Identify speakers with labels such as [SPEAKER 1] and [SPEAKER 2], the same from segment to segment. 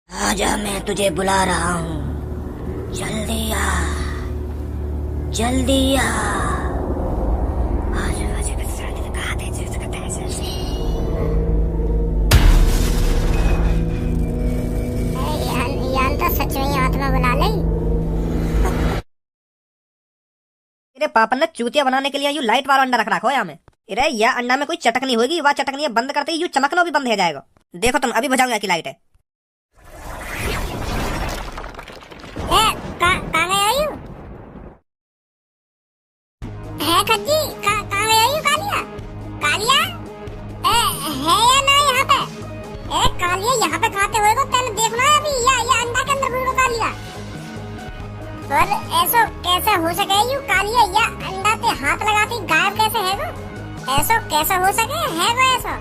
[SPEAKER 1] आजा, मैं तुझे बुला रहा हूँ। जल्दी आ, जल्दी आ।
[SPEAKER 2] सच में ही आत्मा बुला ली।
[SPEAKER 1] तेरे पापा ने चूतिया बनाने के लिए यूं लाइट वाला अंडा रख रखा है यहाँ में। अरे यह अंडा में कोई चटकनी होगी, वह चटकनी बंद करते ही यूं चमकना भी बंद हो जाएगा। देखो तुम, अभी बुझाऊंगा की लाइट है।
[SPEAKER 2] कहाँ गया यू? है खज्जी, कहाँ गया यू? कालिया, कालिया है या ना यहाँ पे? कालिया यहाँ पे खाते हुए को तेने देखना है अभी, या अंडा के अंदर घुस कालिया। पर ऐसा कैसे हो सके यू कालिया, या अंडा पे हाथ लगाती गायब कैसे है वो? ऐसा कैसे हो सके है वो? ऐसा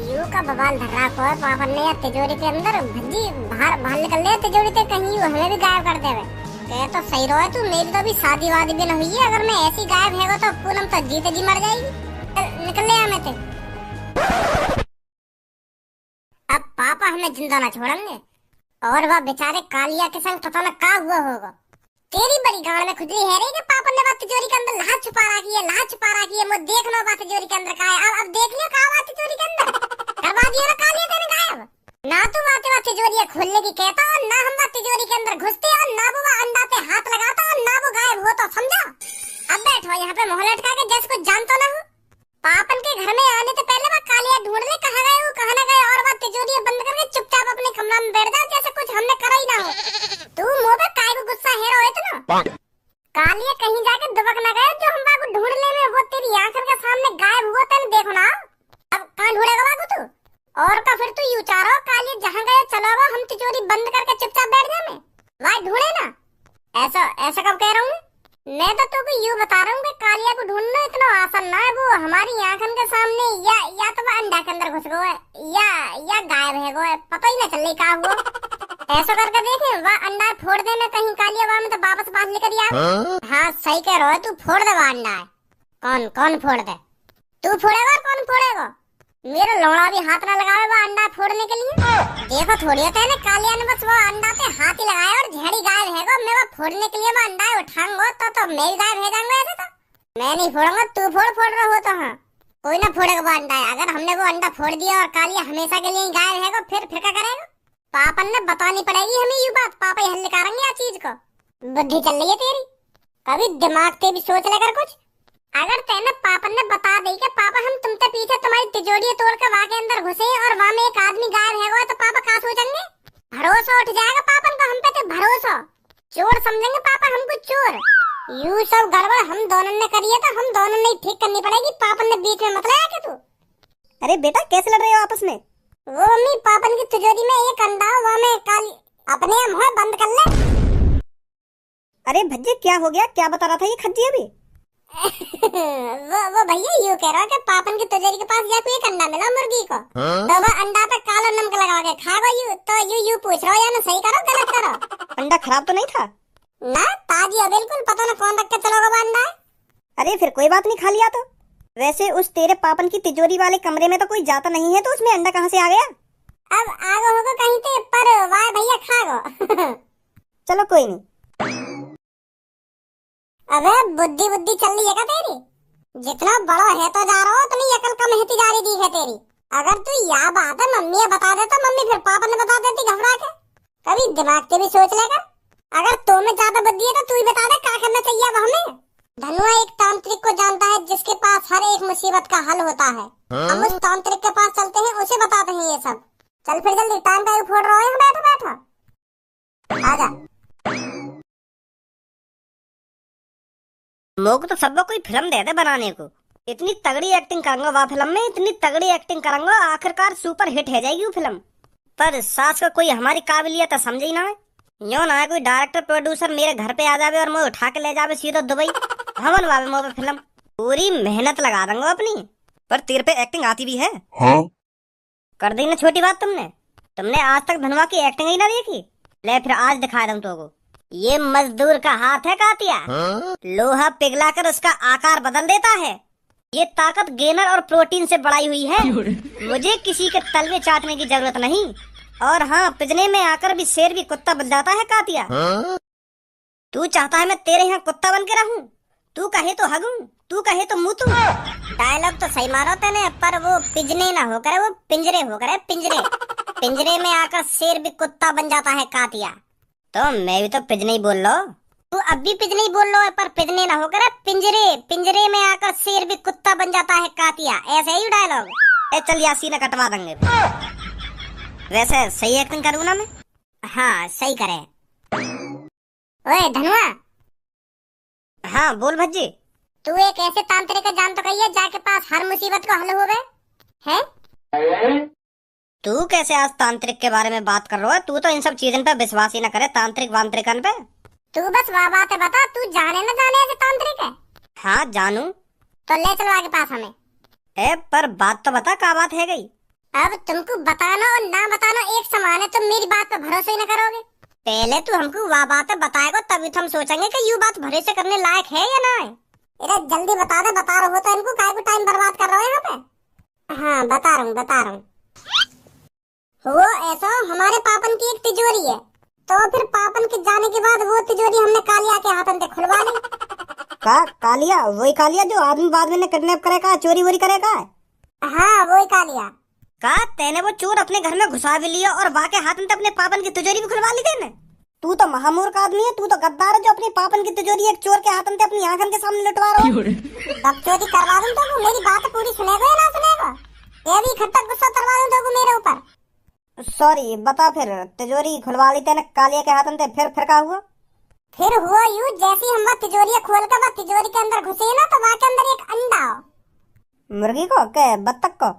[SPEAKER 2] यू का बवाल धर रहा है पापा ने या तिजोरी के अंदर। भज्जी बाहर बाहर निकल ले तिजोरी से, कहीं यू हमें भी गायब कर देवे। कहे तो सही रहो तू, मेरी तो अभी शादी वादी भी न हुई है। अगर मैं ऐसी गायब है तो पूनम तो जीते जी मर जाएगी। निकल ले हमें ते। अब पापा हमें जिंदा ना छोड़ेंगे, और वह बेचारे कालिया के संग पता न क्या हुआ होगा। तेरी बड़ी गाड़ में खुजली है रे कि पापा ने बात तिजोरी के अंदर लाश छुपा रखी है, लाश छुपा रखी है। मुझे देख लो बात तिजोरी के अंदर का है। अब देख लियो कहाँ बात तिजोरी के अंदर करवा दिया ना कालिया तेने गायब। ना तू बात तिजोरी खोलने की कहता, और ना हम बात तिजोरी के अंदर घुसते, और ना वो अंडा पे हाथ लगाता, और ना वो गायब हो। तो समझा? अब बैठो यहाँ पे मोहल्ला लटका के, जैसे कुछ जानता ना हो। पापन के घर में आने से पहले वह कालिया ढूंढ ले कहाँ गए वो, कहाँ न गए, और वह तिजोरी बंद करके चुपचाप अपने कमरा में बैठ जाओ, जैसे कुछ हमने करा ही ना हो। तू मुंह पे काय को गुस्सा है रोए तो ना? कालिया कहीं जाके दुबक न गए, जो हम बाबू ढूंढने में वो तेरी आंखों के सामने गायब हुआ। तेने देखो ना, अब कहाँ ढूंढेगा बाबू तू? और का फिर तू यू चाह रहा हो कालिया जहाँ गए चलो वो हम तिजोरी बंद करके चुपचाप बैठ जाए में? वह ढूंढे ना। ऐसा ऐसा कब कह रहा हूँ मैं तो तुमको यूं बता रहा हूँ कि कालिया को ढूंढना इतना आसान ना है। वो हमारी आंखों के सामने या तो वो अंडा के अंदर घुस गया है, या गायब है वो, पता ही ना चल रही कहाँ हुआ। ऐसा करके देखे वह अंडा फोड़ देना कहीं कालिया वहाँ में तो वापस बाहर लेकर आवे। हाँ सही कह रहा है तू, फोड़ दे वो अंडा है। कौन कौन फोड़ दे? तू फोड़ेगा? कौन फोड़ेगा? मेरा लौड़ा भी हाथ ना लगावे वो अंडा फोड़ने के लिए। देखो थोड़ी होता है ना, कालिया ने बस वो अंडा पे हाथ ही लगाया और झड़ी गायब है गो। मैं वो फोड़ने के लिए वो अंडा उठाऊंगा तो मैं भी गायब हो जाऊंगा। ऐसे तो मैं नहीं फोड़ूंगा, तू फोड़ रहा हो तो। हाँ कोई ना फोड़ेगा वो अंडा है। अगर हमने वो अंडा फोड़ दिया और कालिया हमेशा के लिए गायब है गो, फिर क्या करेगा? पापा ने बतानी पड़ेगी हमें ये बात। पापा ही हल निकालेंगे इस चीज को। बुद्धि चल रही है तेरी, कभी दिमाग से भी सोच लेकर कुछ। अगर तेने पापा ने बता दी कि पापा हम तुमसे पीछे तुम्हारी तिजोरी तोड़ कर वहाँ के अंदर घुसे और वहाँ में एक आदमी गायब है तो पापा कहाँ सोचेंगे? भरोसा उठ जाएगा पापन को हम पे, तो भरोसा। चोर समझेंगे पापा हमको चोर। यू सब गड़बड़ हम दोनों ने करी है तो हम दोनों ने ठीक करनी पड़ेगी। पापन ने बीच में मत लाया क्या तू?
[SPEAKER 1] अरे बेटा कैसे लड़ रहे हो आपस में?
[SPEAKER 2] वो मम्मी पापन की तिजोरी में एक अंडा वहाँ में काली अपने मुँह बंद कर ले।
[SPEAKER 1] अरे भज्जे क्या हो गया? क्या बता रहा था ये खज्जी अभी?
[SPEAKER 2] वो भैया यूँ कह रहा है कि पापन की तिजोरी के पास जाके एक अंडा मिला मुर्गी को। तो वो अंडा पे काला नमक लगा के खा गई। तो यू पूछ रहा हो या मैं सही करो गलत करो?
[SPEAKER 1] अंडा खराब तो नहीं था
[SPEAKER 2] ना? ताजी है बिल्कुल, पता ना कौन रख के चलोगा वो अंडा।
[SPEAKER 1] अरे फिर कोई बात नहीं, खा लिया तो। वैसे उस तेरे पापन की तिजोरी वाले कमरे में तो कोई जाता नहीं है, तो उसमें अंडा कहाँ से आ गया?
[SPEAKER 2] अब आगो होगा कहीं पे, पर वाह भैया खा गो।
[SPEAKER 1] चलो कोई नहीं।
[SPEAKER 2] अबे बुद्धि चल रही है क्या तेरी? जितना बड़ा है तो जा रहा हो उतनी अकल कम होती जा रही दी है तेरी। अगर तू यह बात है मम्मी बता दे तो मम्मी फिर पापा ने बता देती घबरा के। कभी दिमाग से भी सोच लेगा। अगर तो में ज्यादा बुद्धि है तो तू ही बता दे क्या करना चाहिए अब हमें। धनुआ एक तांत्रिक को जानता है जिसके पास हर एक मुसीबत का हल होता है। हम उस तांत्रिक के पास चलते हैं, उसे बताते हैं ये सब। चल फिर जल्दी, टाइम का फोड़ रहा है। बैठो आजा।
[SPEAKER 1] मोको तो सबको कोई फिल्म दे दे बनाने को। इतनी तगड़ी एक्टिंग करूंगा वह फिल्म में, इतनी तगड़ी एक्टिंग करूंगा आखिरकार सुपर हिट हो जाएगी वो फिल्म। पर सास का कोई हमारी काबिलियत समझे ही ना है। यूं ना है कोई डायरेक्टर प्रोड्यूसर मेरे घर पे आ जावे और मुझे उठा के ले जावे सीधा दुबई। हम बनवावे मुझे फिल्म। पूरी मेहनत लगा दूंगा अपनी। पर तेरे पे एक्टिंग आती भी है?
[SPEAKER 3] हाँ?
[SPEAKER 1] कर दी ना छोटी बात तुमने आज तक धनवा की एक्टिंग ही ना देखी। ले फिर आज दिखा दूं तुमको। ये मजदूर का हाथ है कातिया। लोहा पिघलाकर उसका आकार बदल देता है। ये ताकत गेनर और प्रोटीन से बढ़ाई हुई है। मुझे किसी के तलवे चाटने की जरूरत नहीं। और हाँ, पिजने में आकर भी शेर भी कुत्ता बन जाता है कातिया। तू चाहता है मैं तेरे यहाँ कुत्ता बन के रहूं? तू कहे तो हगूं, तू कहे तो मुतूं। डायलॉग तो सही मारो तेने, पर वो पिजने ना होकर वो पिंजरे होकर है, पिंजरे। पिंजरे में आकर शेर भी कुत्ता बन जाता है कातिया। तो मैं भी तो पिजने ही बोल लो। तू अब भी पिजने ही बोल लो है, पर पिजने ना होकर है पिंजरे। पिंजरे में आकर शेर भी कुत्ता बन जाता है कातिया, ऐसे ही डायलॉग। ए चल यासीन कटवा देंगे। वैसे सही एक्टिंग करूँ ना मैं? हाँ सही करे।
[SPEAKER 2] ओए धनुआ,
[SPEAKER 1] हाँ बोल भज्जी।
[SPEAKER 2] तू एक ऐसे तांत्रिक का जान तो कहिए जाके पास हर मुसीबत को हल हो गए है।
[SPEAKER 1] तू कैसे आज तांत्रिक के बारे में बात कर रहा है? तू तो इन सब चीजों पे विश्वास ही न करे, तांत्रिक वांत्रिकन पे।
[SPEAKER 2] तू बस वाह बात बता, तू जाने न जाने ऐसे तांत्रिक है?
[SPEAKER 1] हाँ जानू।
[SPEAKER 2] तो ले चलो आगे पास हमें।
[SPEAKER 1] ए पर बात तो बता, क्या बात है गई?
[SPEAKER 2] अब तुमको बताना और ना बताना एक समान है, तुम मेरी बात पर भरोसा ही न करोगे।
[SPEAKER 1] पहले तू हमको वह बात बताएगा, तभी तो हम सोचेंगे कि यू बात भरोसे करने लायक है या ना है।
[SPEAKER 2] अरे जल्दी बता दे, बता रहा हो तो इनको काहे को टाइम बर्बाद कर रहे हो यहाँ पे। हाँ बता रहा हूँ। वो ऐसा हमारे पापन की एक तिजोरी है, तो फिर पापन के जाने के बाद वो तिजोरी हमने कालिया के हाथों से खुलवा ली।
[SPEAKER 1] का कालिया? वही कालिया जो आदमी बाद में किडनैप करेगा, चोरी वोरी करेगा?
[SPEAKER 2] हाँ वही कालिया।
[SPEAKER 1] का तेने वो चोर अपने घर में घुसा भी लिया और वाके हाथ में अपने पापन की तिजोरी भी खुलवा ली तेने? तू तो महामूर्ख आदमी है, तू तो गद्दार है जो अपने पापन की तिजोरी एक चोर के हाथ में अपनी आंखों के सामने लुटवा रहा है।
[SPEAKER 2] बकचोदी करवा दूं तो वो मेरी बात पूरी सुनेगा या ना सुनेगा? ये भी इकट्ठा गुस्सा करवा दूं तो मेरे ऊपर।
[SPEAKER 1] सॉरी बता, फिर तिजोरी खुलवा ली तेने कालिया के हाथ में, फिर क्या हुआ?
[SPEAKER 2] फिर हुआ यूं, जैसे हम वो तिजोरी खोल कर तिजोरी के अंदर घुसे ना, तो वहाँ के अंदर एक अंडा।
[SPEAKER 1] मुर्गी को के बत्तख को?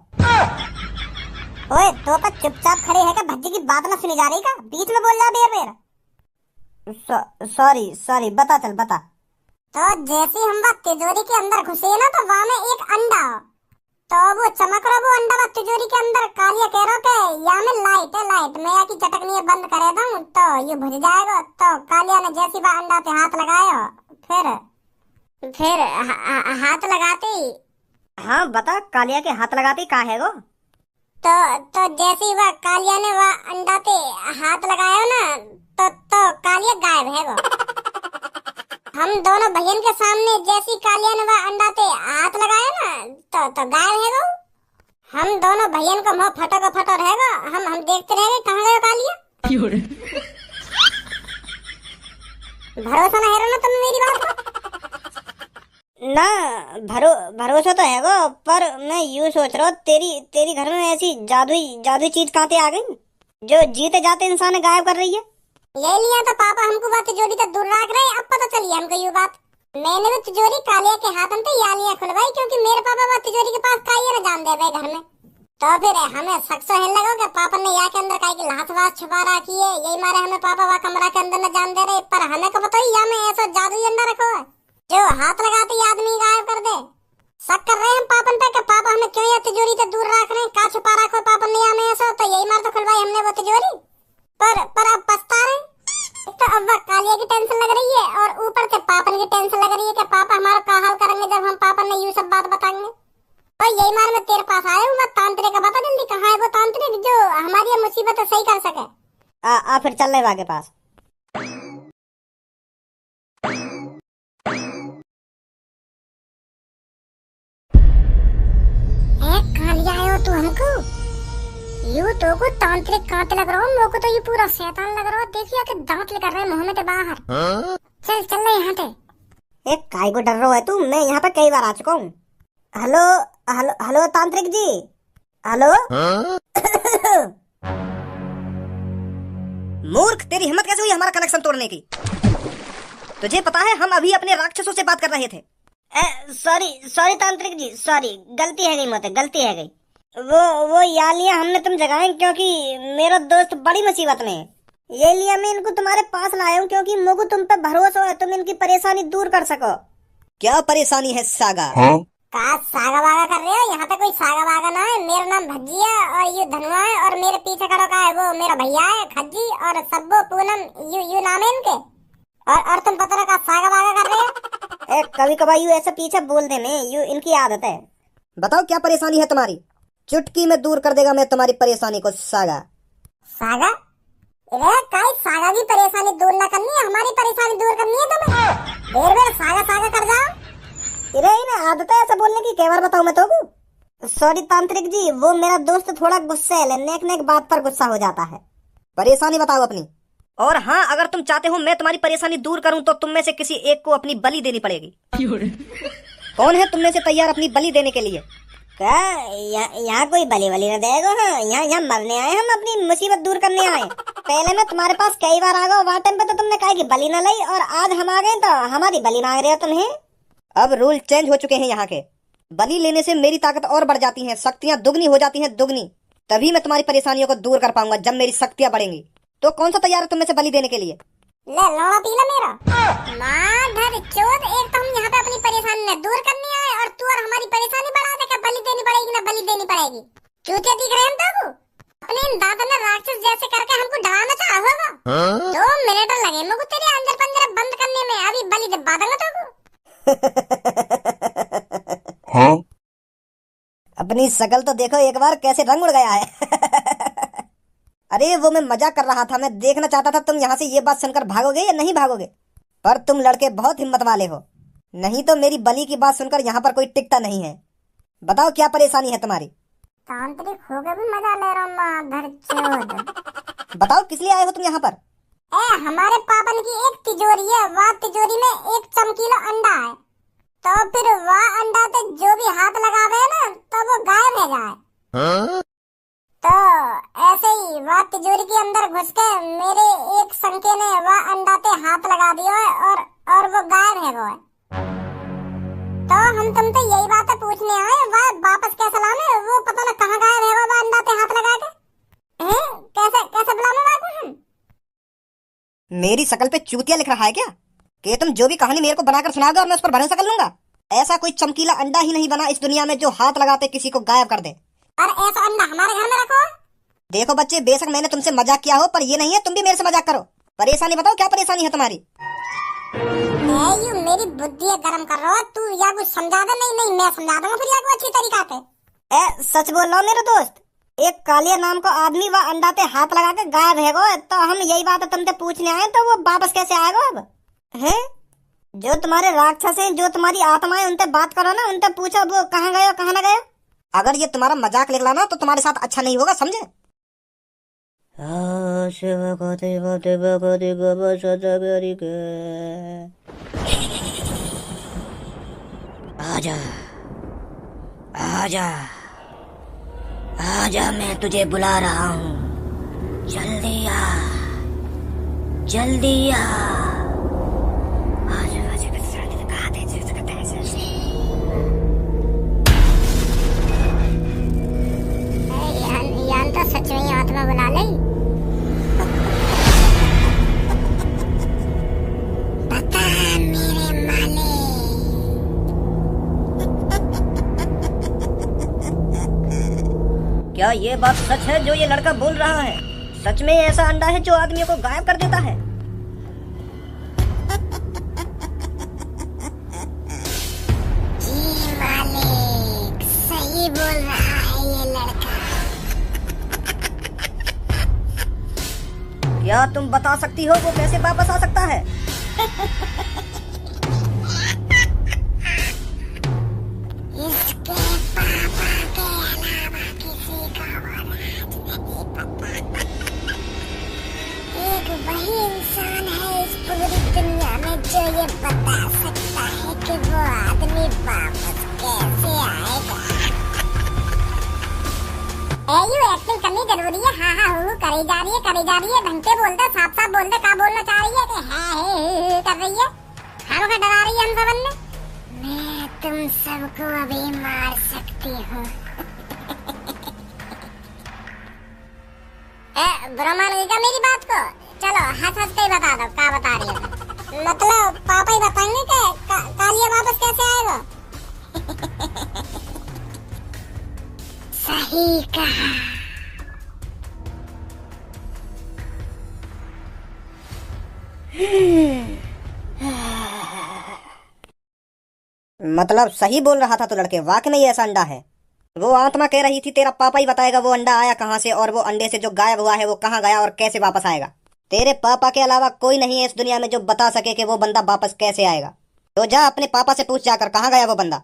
[SPEAKER 1] ओए तो का चुपचाप खड़े है क्या? भज्जी की बात ना सुनी जा रही का? बीच में बोल जा बेर। सॉरी बता, चल बता।
[SPEAKER 2] तो जैसे हम वो तिजोरी के अंदर घुसे ना, तो वहाँ में एक अंडा, तो वो चमक रहा वो अंडा वो तिजोरी के अंदर। कालिया कह रहा के यहाँ में लाइट है, लाइट मैं यहाँ की चटकनी बंद करे दूं तो ये बुझ जाएगा। तो कालिया ने जैसी वो अंडा पे हाथ लगाया, फिर हाथ लगाते ही।
[SPEAKER 1] हाँ बता, कालिया के हाथ लगाते का है वो?
[SPEAKER 2] तो जैसे ही वह कालिया ने वह अंडा पे हाथ लगाया ना, तो कालिया गायब है वो। हम दोनों बहन के सामने जैसी कालिया ने वह अंडा पे हाथ लगाया ना, तो गायब है वो। हम दोनों बहन को मुंह फटो रहेगा, हम देखते रह गए कहाँ गए कालिया। भरोसा ना है ना तुम मेरी बात को?
[SPEAKER 1] ना भरोसा तो है वो, पर मैं यूँ सोच रहा हूँ तेरी घर में ऐसी जादुई चीज कहाँ से आ गई जो जीते जाते इंसान गायब कर रही है?
[SPEAKER 2] ये लिया तो पापा हमको बात तिजोरी तक दूर रख रहे, अब पता चली हमको ये बात। मैंने वो तिजोरी कालिया के हाथ में या लिया खुलवाई, क्योंकि मेरे पापा वो तिजोरी के पास काई ना जान दे घर में। तो फिर हमें शक से लगा कि पापा ने यहाँ के अंदर काई की लाश वास छुपा रखी है, यही मारे हमें पापा वहाँ कमरा के अंदर न जान दे रहे। पर हमें को पता ही यहाँ में ऐसा जादुई अंडा रखो है जो हाथ लगाते ही आदमी गायब कर दे। शक कर रहे हैं पापन पे कि पापा हमें क्यों ये तिजोरी से दूर रख रहे हैं, का छुपा रखो पापा ने यहाँ में ऐसा। तो यही मार तो खुलवाई हमने वो तिजोरी, पर अब पछता रहे। तो अब वह कालिया की टेंशन लग रही है और ऊपर से पापन की टेंशन लग रही है कि पापा हमारा क्या हाल करेंगे जब हम पापा ने यूं सब बात बताएंगे। और यही मार मैं तेरे पास आया हूँ, मैं तांत्रिक का बता जल्दी कहाँ है वो तांत्रिक जो हमारी मुसीबत सही कर सके।
[SPEAKER 1] आ फिर चल रहे के पास।
[SPEAKER 2] कालिया आयो तू हमको यू तो को तांत्रिक कांटे लग रहा हूँ, मेरे को तो ये पूरा शैतान लग रहा है। देखिए कि दांत लेकर रहे मुंह में से बाहर। चल ले यहाँ से।
[SPEAKER 1] एक काय को डर रहा है तू? मैं यहाँ पे कई बार आ चुका हूँ। हेलो तांत्रिक जी, हेलो। मूर्ख, तेरी हिम्मत कैसे हुई हमारा कनेक्शन तोड़ने की? तुझे पता है हम अभी अपने राक्षसों से बात कर रहे थे। सॉरी तांत्रिक जी, सॉरी, गलती है गई, मुझे गलती है गई। वो या लिया हमने तुम जगाए क्योंकि मेरा दोस्त बड़ी मुसीबत में है। ये लिया मैं इनको तुम्हारे पास लाया हूँ क्योंकि मुझको तुम पे भरोसा है, तुम इनकी परेशानी दूर कर सको। क्या परेशानी है सागा?
[SPEAKER 2] का सागा वागा कर रहे हो? यहाँ पे कोई सागा वागा ना है। मेरा नाम भज्जी है और ये धनुआ है, और मेरे पीछे खड़ा का है वो मेरा भैया है खज्जी, और सब्बो पूनम यू नाम है इनके। और तुम पता का सागा वागा कर रहे हो?
[SPEAKER 1] कभी कभार यू ऐसे पीछे बोल देने, यू इनकी आदत है। बताओ क्या परेशानी है तुम्हारी? चुटकी में दूर कर देगा मैं तुम्हारी परेशानी को सागा।
[SPEAKER 2] सागा इरे काई सागा की परेशानी दूर ना करनी है, हमारी परेशानी दूर करनी है तुम्हें। देर बेर सागा सागा कर जाओ।
[SPEAKER 1] इरे इन आदत है ऐसा बोलने की, कई बार बताऊं मैं तो। सॉरी तांत्रिक जी, वो मेरा दोस्त थोड़ा गुस्से है, नेक नेक बात पर गुस्सा हो जाता है। परेशानी बताओ अपनी। और हाँ, अगर तुम चाहते हो मैं तुम्हारी परेशानी दूर करूं तो तुम में से किसी एक को अपनी बलि देनी पड़ेगी। कौन है तुम में से तैयार अपनी बलि देने के लिए? क्या यहाँ कोई बलि वली न देगा? हाँ, यहाँ मरने आए, हम अपनी मुसीबत दूर करने आए। पहले मैं तुम्हारे पास कई बार आ गया, वहाँ टाइम पे तो तुमने कहा कि बलि न लाई, और आज हम आ गए तो हमारी बलि मांग रहे हो तुम्हें। अब रूल चेंज हो चुके हैं यहाँ के। बलि लेने से मेरी ताकत और बढ़ जाती है, शक्तियाँ दुगनी हो जाती हैं, दुगनी। तभी मैं तुम्हारी परेशानियों को दूर कर पाऊंगा जब मेरी शक्तियाँ बढ़ेंगी। तो कौन सा तैयार है तुम में से बलि देने के लिए?
[SPEAKER 2] ले लौड़ा पीला मेरा माधर चोद, एक तो हम यहाँ पे अपनी परेशानी न दूर करने आए और तू और हमारी परेशानी बढ़ा दे। क्या बलि देनी पड़ेगी ना बलि देनी पड़ेगी? चूतिया दिख रहे हैं हम अपने इन दादा ने राक्षस जैसे करके हमको डराना चाहा होगा। 2 मिनट लगे मुझको तेरे अंदर पंजरा बंद करने में, अभी बलि दबा दूंगा तुमको।
[SPEAKER 3] हाँ?
[SPEAKER 1] अपनी शकल तो देखो एक बार, कैसे रंग उड़ गया है। अरे वो मैं मजाक कर रहा था, मैं देखना चाहता था तुम यहाँ से ये बात सुनकर भागोगे या नहीं भागोगे। पर तुम लड़के बहुत हिम्मत वाले हो, नहीं तो मेरी बलि की बात सुनकर यहाँ पर कोई टिकता नहीं है। बताओ क्या परेशानी है तुम्हारी?
[SPEAKER 2] तांत्रिक होकर भी मजा ले रहा माधर चोद।
[SPEAKER 1] बताओ किस लिए आए हो तुम यहाँ पर?
[SPEAKER 2] हमारे पापन की एक तिजोरी है, वह तिजोरी में एक चमकीला अंडा है, तो फिर वह अंडा पे जो भी हाथ लगावे है ना तो वो गायब हो जाए।
[SPEAKER 3] हाँ?
[SPEAKER 2] तो ऐसे ही वह तिजोरी के अंदर घुस के मेरे एक संके ने वह अंडा पे हाथ लगा दिया है और वो गायब है वो है। तो हम तुमसे यही बात पूछने आए, वह वापस कैसे लाने? वो पता न कहाँ गायब है वो अंडा पे हाथ लगा के। कैसे कैसे बुलाने वाले हम?
[SPEAKER 1] मेरी शकल पे चूतिया लिख रहा है क्या कि तुम जो भी कहानी मेरे को बनाकर सुनाओगे और मैं उस पर भरोसा कर लूंगा? ऐसा कोई चमकीला अंडा ही नहीं बना इस दुनिया में जो हाथ लगाते किसी को गायब कर दे।
[SPEAKER 2] और ऐसा अंडा हमारे घर में रखो?
[SPEAKER 1] देखो बच्चे, बेशक मैंने तुमसे मजाक किया हो, पर ये नहीं है तुम भी मेरे से मजाक करो। परेशानी बताओ, क्या परेशानी है तुम्हारी?
[SPEAKER 2] यू मेरी बुद्धि गरम कर रहा हो तू, या कुछ समझा दे। नहीं मैं समझा दूंगा फिर या को अच्छी तरीका पे।
[SPEAKER 1] सच बोल रहा हूँ मेरे दोस्त, एक कालिया नाम का आदमी वह अंडा पे हाथ लगा के गायब है गो। तो हम यही बात तुमसे पूछने आए, तो वो वापस कैसे आएगा अब? है जो तुम्हारे राक्षस हैं, जो तुम्हारी आत्मा है, उनसे बात करो ना, उनसे पूछो वो कहाँ गए कहाँ न गए। अगर ये तुम्हारा मजाक निकला ना तो तुम्हारे साथ अच्छा नहीं होगा, समझे? आजा आजा आजा, मैं तुझे बुला रहा हूँ, जल्दी आ जल्दी आ।
[SPEAKER 2] यान तो सच में आत्मा बुला ले। बता मेरे मालिक।
[SPEAKER 1] क्या ये बात सच है जो ये लड़का बोल रहा है? सच में ऐसा अंडा है जो आदमियों को गायब कर देता है?
[SPEAKER 2] जी मालिक, सही बोल रहा है ये लड़का।
[SPEAKER 1] क्या तुम बता सकती हो वो कैसे वापस आ सकता है?
[SPEAKER 2] इसके पापा के अलावा किसी को वो राज नहीं पता। एक वही इंसान है इस पूरी दुनिया में जो ये बता सकता है कि वो आदमी वापस कैसे आएगा। यू एक्टिंग करनी जरूरी है। हाँ हूँ करी जा रही है। ढंग से बोल दे, साफ साफ बोल दे, क्या बोलना चाह रही है कि है कर रही है। हम को डरा रही है हम सबन में। मैं तुम सबको अभी मार सकती हूँ। बुरा मान गई क्या मेरी बात को? चलो हंस हंस के बता दो क्या बता रही है। मतलब पापा ही बताएंगे कि कालिया वापस कैसे आएगा। सही कहा।
[SPEAKER 1] मतलब सही बोल रहा था तो लड़के, वाकई में ये ऐसा अंडा है?
[SPEAKER 3] वो आत्मा कह रही थी तेरा पापा ही बताएगा वो अंडा आया कहाँ से, और वो अंडे से जो गायब हुआ है वो कहाँ गया और कैसे वापस आएगा। तेरे पापा के अलावा कोई नहीं है इस दुनिया में जो बता सके कि वो बंदा वापस कैसे आएगा। तो जा अपने पापा से पूछ जाकर कहाँ गया वो बंदा।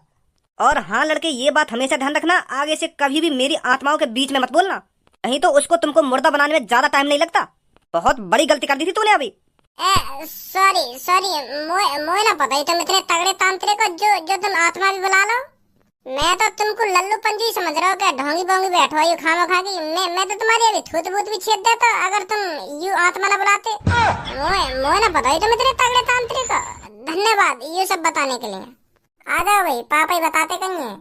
[SPEAKER 3] और हाँ लड़के, ये बात हमेशा ध्यान रखना, आगे से कभी भी मेरी आत्माओं के बीच में मत बोलना, नहीं तो उसको तुमको मुर्दा बनाने में ज्यादा टाइम नहीं लगता। बहुत बड़ी गलती कर दी थी तूने अभी।
[SPEAKER 2] सॉरी सॉरी, मोए ना पता ही तुम इतने तगड़े तांत्रिक हो जो जो तुम आत्मा भी बुला लो। मैं तो तुमको लल्लू पंजू ही समझ रहा हूँ, क्या ढोंगी बोंगी बैठो हो खामो खा की। मैं तो तुम्हारी अभी थूत बूत भी छेद देता अगर तुम यू आत्मा ना बुलाते। मोए ना पता ही तुम इतने तगड़े तांत्रिक हो। धन्यवाद ये सब बताने के लिए। आ जाओ भाई, पापा ही बताते कहीं है।